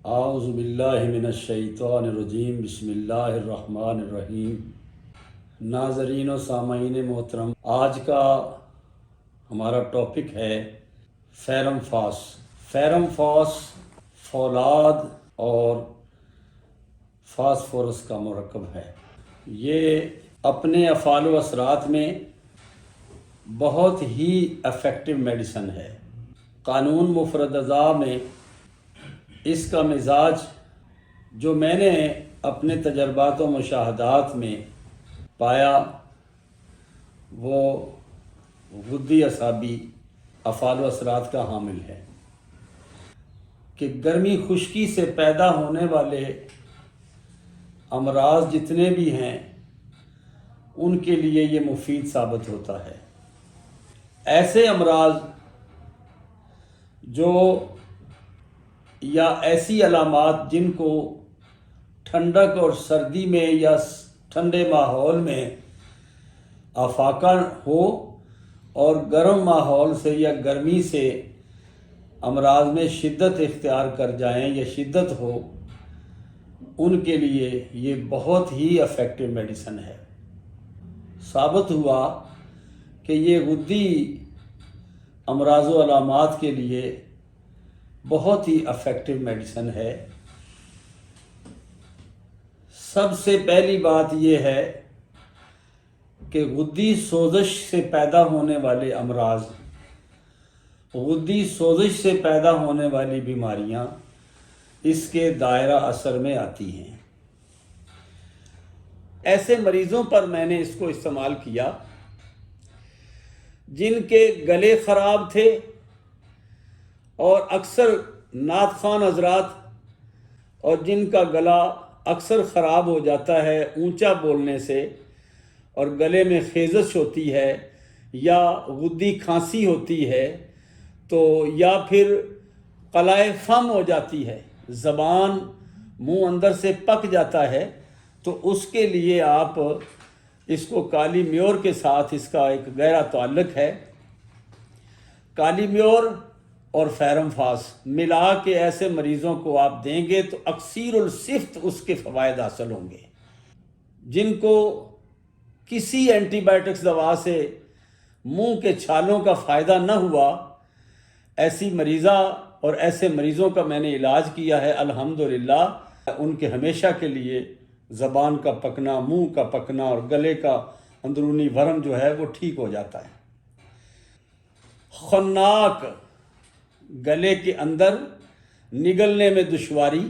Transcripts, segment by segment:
اعوذ باللہ من الشیطان الرجیم، بسم اللہ الرحمن الرحیم۔ ناظرین و سامعین محترم، آج کا ہمارا ٹاپک ہے فیرم فاس۔ فیرم فاس فولاد اور فاسفورس کا مرکب ہے۔ یہ اپنے افعال و اثرات میں بہت ہی افیکٹو میڈیسن ہے۔ قانون مفرد اعضاء میں اس کا مزاج جو میں نے اپنے تجربات و مشاہدات میں پایا وہ غدی اعصابی افعال و اثرات کا حامل ہے کہ گرمی خشکی سے پیدا ہونے والے امراض جتنے بھی ہیں ان کے لیے یہ مفید ثابت ہوتا ہے۔ ایسے امراض جو یا ایسی علامات جن کو ٹھنڈک اور سردی میں یا ٹھنڈے ماحول میں افاقہ ہو اور گرم ماحول سے یا گرمی سے امراض میں شدت اختیار کر جائیں یا شدت ہو، ان کے لیے یہ بہت ہی افیکٹو میڈیسن ہے۔ ثابت ہوا کہ یہ غدی امراض و علامات کے لیے بہت ہی افیکٹو میڈیسن ہے۔ سب سے پہلی بات یہ ہے کہ غدی سوزش سے پیدا ہونے والے امراض، غدی سوزش سے پیدا ہونے والی بیماریاں اس کے دائرہ اثر میں آتی ہیں۔ ایسے مریضوں پر میں نے اس کو استعمال کیا جن کے گلے خراب تھے، اور اکثر نعت خوان حضرات اور جن کا گلا اکثر خراب ہو جاتا ہے اونچا بولنے سے، اور گلے میں خیزش ہوتی ہے یا غدی کھانسی ہوتی ہے، تو یا پھر قلائے فم ہو جاتی ہے، زبان منہ اندر سے پک جاتا ہے، تو اس کے لیے آپ اس کو کالی میور کے ساتھ اس کا ایک گہرا تعلق ہے۔ کالی میور اور فیرم فاس ملا کے ایسے مریضوں کو آپ دیں گے تو اکثیر الصفت اس کے فوائد حاصل ہوں گے۔ جن کو کسی اینٹی بائیوٹکس دوا سے منہ کے چھالوں کا فائدہ نہ ہوا، ایسی مریضہ اور ایسے مریضوں کا میں نے علاج کیا ہے الحمدللہ۔ ان کے ہمیشہ کے لیے زبان کا پکنا، منہ کا پکنا اور گلے کا اندرونی ورم جو ہے وہ ٹھیک ہو جاتا ہے۔ خناق، گلے کے اندر نگلنے میں دشواری،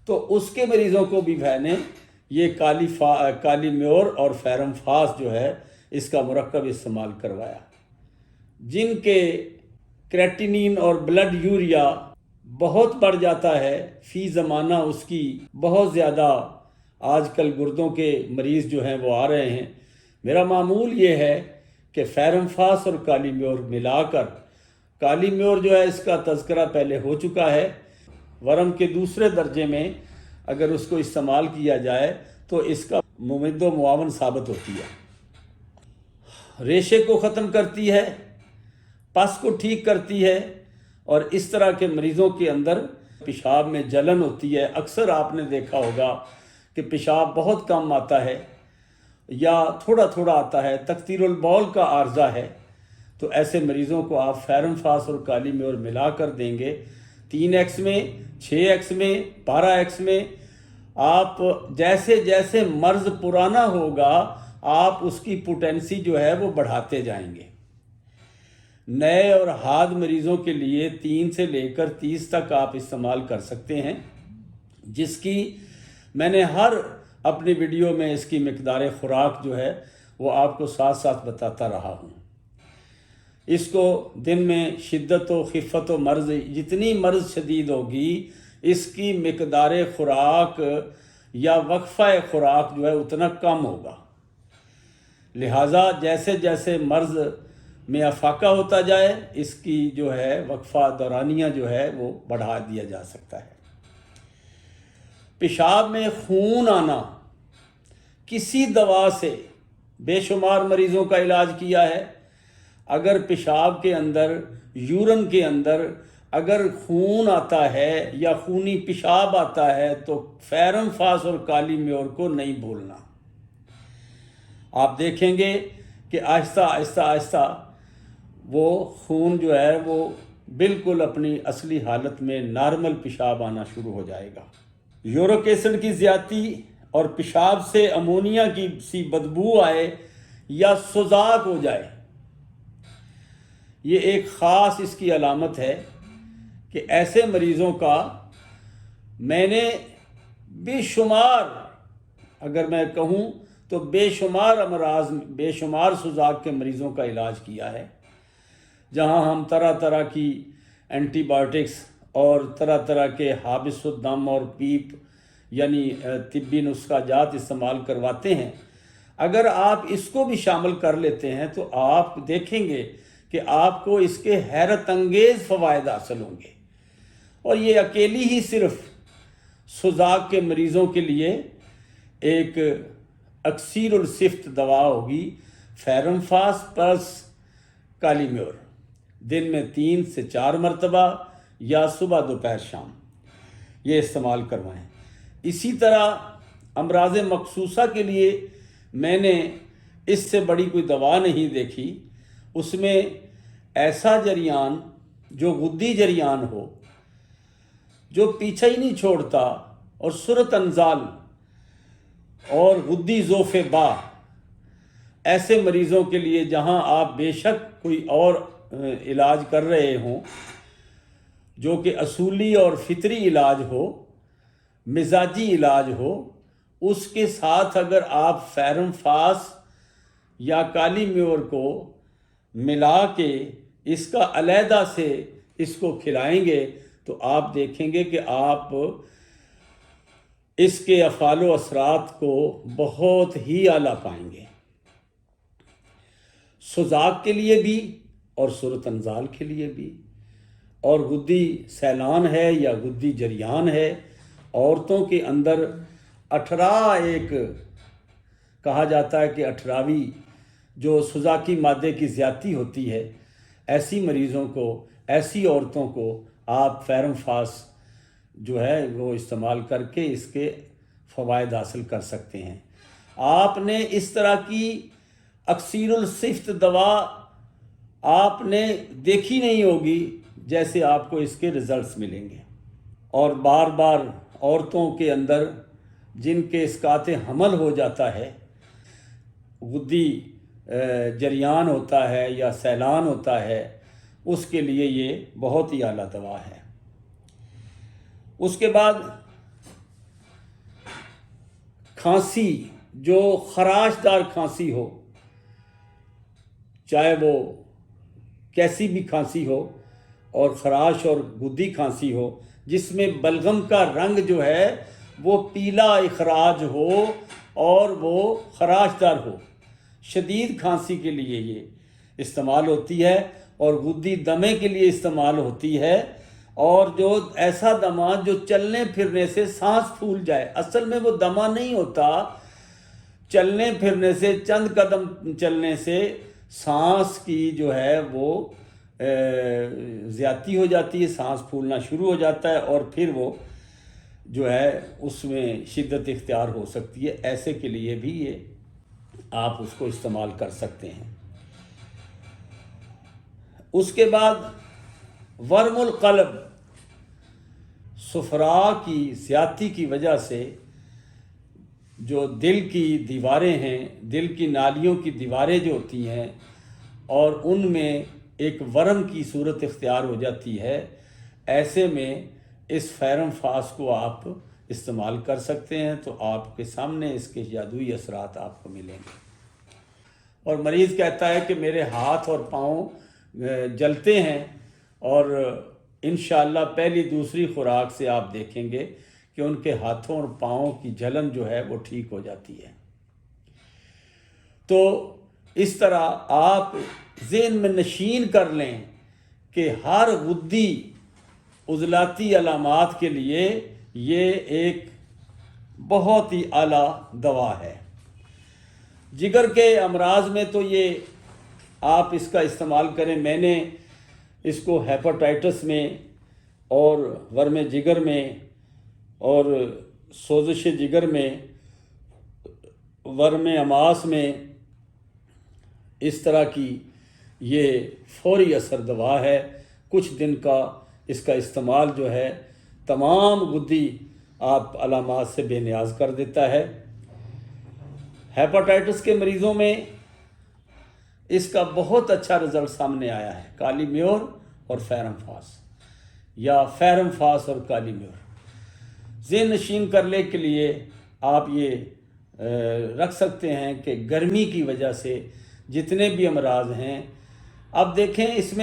تو اس کے مریضوں کو بھی میں نے یہ کالی میور اور فیرم فاس جو ہے اس کا مرکب استعمال کروایا۔ جن کے کریٹینین اور بلڈ یوریا بہت بڑھ جاتا ہے فی زمانہ، اس کی بہت زیادہ آج کل گردوں کے مریض جو ہیں وہ آ رہے ہیں، میرا معمول یہ ہے کہ فیرم فاس اور کالی میور ملا کر، کالی میور جو ہے اس کا تذکرہ پہلے ہو چکا ہے، ورم کے دوسرے درجے میں اگر اس کو استعمال کیا جائے تو اس کا ممد و معاون ثابت ہوتی ہے، ریشے کو ختم کرتی ہے، پس کو ٹھیک کرتی ہے، اور اس طرح کے مریضوں کے اندر پیشاب میں جلن ہوتی ہے، اکثر آپ نے دیکھا ہوگا کہ پیشاب بہت کم آتا ہے یا تھوڑا تھوڑا آتا ہے، تکثیر البول کا عارضہ ہے، تو ایسے مریضوں کو آپ فیرم فاس اور کالی میور ملا کر دیں گے 3x میں، 6x میں، 12x میں۔ آپ جیسے جیسے مرض پرانا ہوگا آپ اس کی پوٹینسی جو ہے وہ بڑھاتے جائیں گے۔ نئے اور حاد مریضوں کے لیے 3 سے لے کر 30 تک آپ استعمال کر سکتے ہیں، جس کی میں نے ہر اپنی ویڈیو میں اس کی مقدار خوراک جو ہے وہ آپ کو ساتھ ساتھ بتاتا رہا ہوں۔ اس کو دن میں شدت و خفت و مرض، جتنی مرض شدید ہوگی اس کی مقدار خوراک یا وقفہ خوراک جو ہے اتنا کم ہوگا، لہٰذا جیسے جیسے مرض میں افاقہ ہوتا جائے اس کی جو ہے وقفہ دورانیہ جو ہے وہ بڑھا دیا جا سکتا ہے۔ پیشاب میں خون آنا کسی دوا سے بے شمار مریضوں کا علاج کیا ہے۔ اگر پیشاب کے اندر، یورن کے اندر اگر خون آتا ہے یا خونی پیشاب آتا ہے تو فیرم فاس اور کالی میور کو نہیں بھولنا۔ آپ دیکھیں گے کہ آہستہ آہستہ آہستہ وہ خون جو ہے وہ بالکل اپنی اصلی حالت میں نارمل پیشاب آنا شروع ہو جائے گا۔ یورک ایسڈ کی زیادتی اور پیشاب سے امونیا کی سی بدبو آئے یا سوزاک ہو جائے، یہ ایک خاص اس کی علامت ہے کہ ایسے مریضوں کا میں نے بے شمار، اگر میں کہوں تو بے شمار امراض، بے شمار سوزاک کے مریضوں کا علاج کیا ہے، جہاں ہم طرح طرح کی اینٹی بائیوٹکس اور طرح طرح کے حابس الدم اور پیپ یعنی طبی نسخہ جات استعمال کرواتے ہیں۔ اگر آپ اس کو بھی شامل کر لیتے ہیں تو آپ دیکھیں گے کہ آپ کو اس کے حیرت انگیز فوائد حاصل ہوں گے، اور یہ اکیلی ہی صرف سوزاک کے مریضوں کے لیے ایک اکثیر الصفت دوا ہوگی، فیرم فاس پلس کالی میور، دن میں 3 سے 4 مرتبہ یا صبح دوپہر شام یہ استعمال کروائیں۔ اسی طرح امراض مخصوصہ کے لیے میں نے اس سے بڑی کوئی دوا نہیں دیکھی، اس میں ایسا جریان جو غدی جریان ہو، جو پیچھا ہی نہیں چھوڑتا، اور صورت انزال اور غدی ذوف با، ایسے مریضوں کے لیے جہاں آپ بے شک کوئی اور علاج کر رہے ہوں جو کہ اصولی اور فطری علاج ہو، مزاجی علاج ہو، اس کے ساتھ اگر آپ فیرم فاس یا کالی میور کو ملا کے اس کا علیحدہ سے اس کو کھلائیں گے تو آپ دیکھیں گے کہ آپ اس کے افعال و اثرات کو بہت ہی اعلیٰ پائیں گے، سوزاک کے لیے بھی اور صورت انزال کے لیے بھی، اور غدی سیلان ہے یا غدی جریان ہے، عورتوں کے اندر 18 ایک کہا جاتا ہے کہ 18ویں جو سوزاکی مادے کی زیادتی ہوتی ہے، ایسی مریضوں کو، ایسی عورتوں کو آپ فیرم فاس جو ہے وہ استعمال کر کے اس کے فوائد حاصل کر سکتے ہیں۔ آپ نے اس طرح کی اکثیر الصفت دوا آپ نے دیکھی نہیں ہوگی جیسے آپ کو اس کے ریزلٹس ملیں گے، اور بار بار عورتوں کے اندر جن کے اسقاط حمل ہو جاتا ہے، غدی جریان ہوتا ہے یا سیلان ہوتا ہے، اس کے لیے یہ بہت ہی اعلیٰ دوا ہے۔ اس کے بعد کھانسی، جو خراش دار کھانسی ہو، چاہے وہ کیسی بھی کھانسی ہو، اور خراش اور گدی کھانسی ہو جس میں بلغم کا رنگ جو ہے وہ پیلا اخراج ہو اور وہ خراش دار ہو، شدید کھانسی کے لیے یہ استعمال ہوتی ہے، اور غدی دمے کے لیے استعمال ہوتی ہے، اور جو ایسا دمہ جو چلنے پھرنے سے سانس پھول جائے، اصل میں وہ دمہ نہیں ہوتا، چلنے پھرنے سے چند قدم چلنے سے سانس کی جو ہے وہ زیادتی ہو جاتی ہے، سانس پھولنا شروع ہو جاتا ہے، اور پھر وہ جو ہے اس میں شدت اختیار ہو سکتی ہے۔ ایسے کے لیے بھی یہ آپ اس کو استعمال کر سکتے ہیں۔ اس کے بعد ورم القلب، صفرا کی زیادتی کی وجہ سے جو دل کی دیواریں ہیں، دل کی نالیوں کی دیواریں جو ہوتی ہیں، اور ان میں ایک ورم کی صورت اختیار ہو جاتی ہے، ایسے میں اس فیرم فاس کو آپ استعمال کر سکتے ہیں، تو آپ کے سامنے اس کے جادوئی اثرات آپ کو ملیں گے۔ اور مریض کہتا ہے کہ میرے ہاتھ اور پاؤں جلتے ہیں، اور انشاءاللہ پہلی دوسری خوراک سے آپ دیکھیں گے کہ ان کے ہاتھوں اور پاؤں کی جلن جو ہے وہ ٹھیک ہو جاتی ہے۔ تو اس طرح آپ ذہن میں نشین کر لیں کہ ہر غدی عضلاتی علامات کے لیے یہ ایک بہت ہی اعلیٰ دوا ہے۔ جگر کے امراض میں تو یہ آپ اس کا استعمال کریں، میں نے اس کو ہیپاٹائٹس میں اور ورم جگر میں اور سوزش جگر میں، ورم امعاص میں، اس طرح کی یہ فوری اثر دوا ہے۔ کچھ دن کا اس کا استعمال جو ہے تمام غدی آپ علامات سے بے نیاز کر دیتا ہے۔ ہیپاٹائٹس کے مریضوں میں اس کا بہت اچھا رزلٹ سامنے آیا ہے، کالی میور اور فیرم فاس، یا فیرم فاس اور کالی میور۔ ذہن نشین کرنے کے لیے آپ یہ رکھ سکتے ہیں کہ گرمی کی وجہ سے جتنے بھی امراض ہیں، اب دیکھیں اس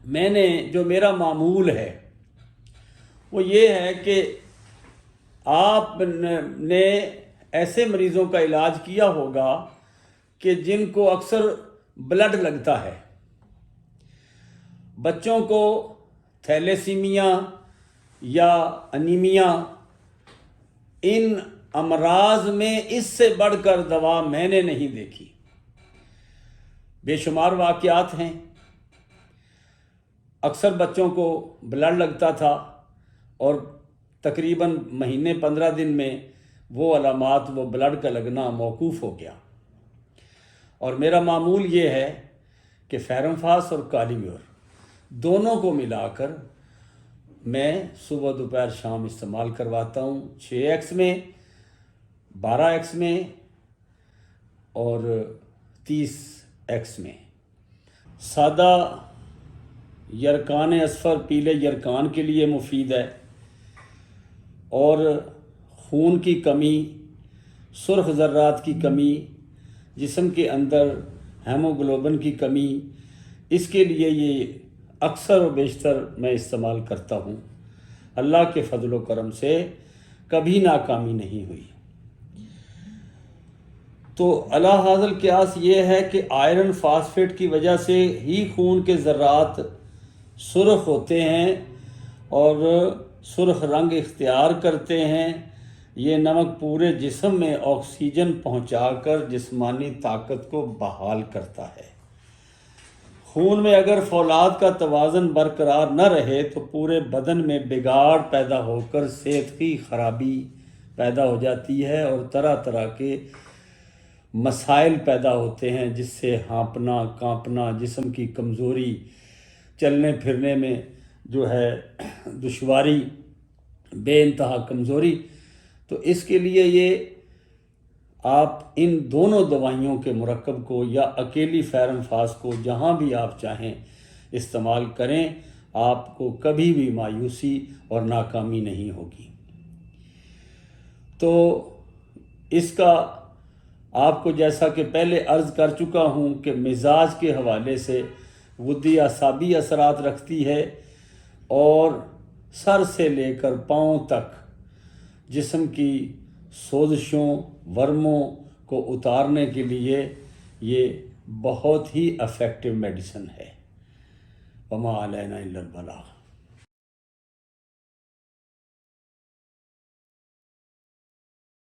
میں نے جو میرا معمول ہے وہ یہ ہے کہ آپ نے ایسے مریضوں کا علاج کیا ہوگا کہ جن کو اکثر بلڈ لگتا ہے۔ بچوں کو تھیلیسیمیا یا انیمیا، ان امراض میں اس سے بڑھ کر دوا میں نے نہیں دیکھی۔ بے شمار واقعات ہیں، اکثر بچوں کو بلڈ لگتا تھا اور تقریباً مہینے 15 دن میں وہ علامات، وہ بلڈ کا لگنا موقوف ہو گیا۔ اور میرا معمول یہ ہے کہ فیرم فاس اور کالی میور دونوں کو ملا کر میں صبح دوپہر شام استعمال کرواتا ہوں، 6x میں، 12x میں اور 30x میں۔ سادہ یرکان اصفر پیلے یرکان کے لیے مفید ہے، اور خون کی کمی، سرخ ذرات کی کمی، جسم کے اندر ہیموگلوبن کی کمی، اس کے لیے یہ اکثر و بیشتر میں استعمال کرتا ہوں۔ اللہ کے فضل و کرم سے کبھی ناکامی نہیں ہوئی۔ تو علی ھذا القیاس یہ ہے کہ آئرن فاسفیٹ کی وجہ سے ہی خون کے ذرات سرخ ہوتے ہیں اور سرخ رنگ اختیار کرتے ہیں۔ یہ نمک پورے جسم میں آکسیجن پہنچا کر جسمانی طاقت کو بحال کرتا ہے۔ خون میں اگر فولاد کا توازن برقرار نہ رہے تو پورے بدن میں بگاڑ پیدا ہو کر صحت کی خرابی پیدا ہو جاتی ہے، اور طرح طرح کے مسائل پیدا ہوتے ہیں، جس سے ہانپنا، کانپنا، جسم کی کمزوری، چلنے پھرنے میں جو ہے دشواری، بے انتہا کمزوری۔ تو اس کے لیے یہ آپ ان دونوں دوائیوں کے مرکب کو یا اکیلی فیرم فاس کو جہاں بھی آپ چاہیں استعمال کریں، آپ کو کبھی بھی مایوسی اور ناکامی نہیں ہوگی۔ تو اس کا آپ کو جیسا کہ پہلے عرض کر چکا ہوں کہ مزاج کے حوالے سے غدی اعصابی اثرات رکھتی ہے، اور سر سے لے کر پاؤں تک جسم کی سوزشوں، ورموں کو اتارنے کے لیے یہ بہت ہی افیکٹو میڈیسن ہے۔ وما علینا الا البلاغ۔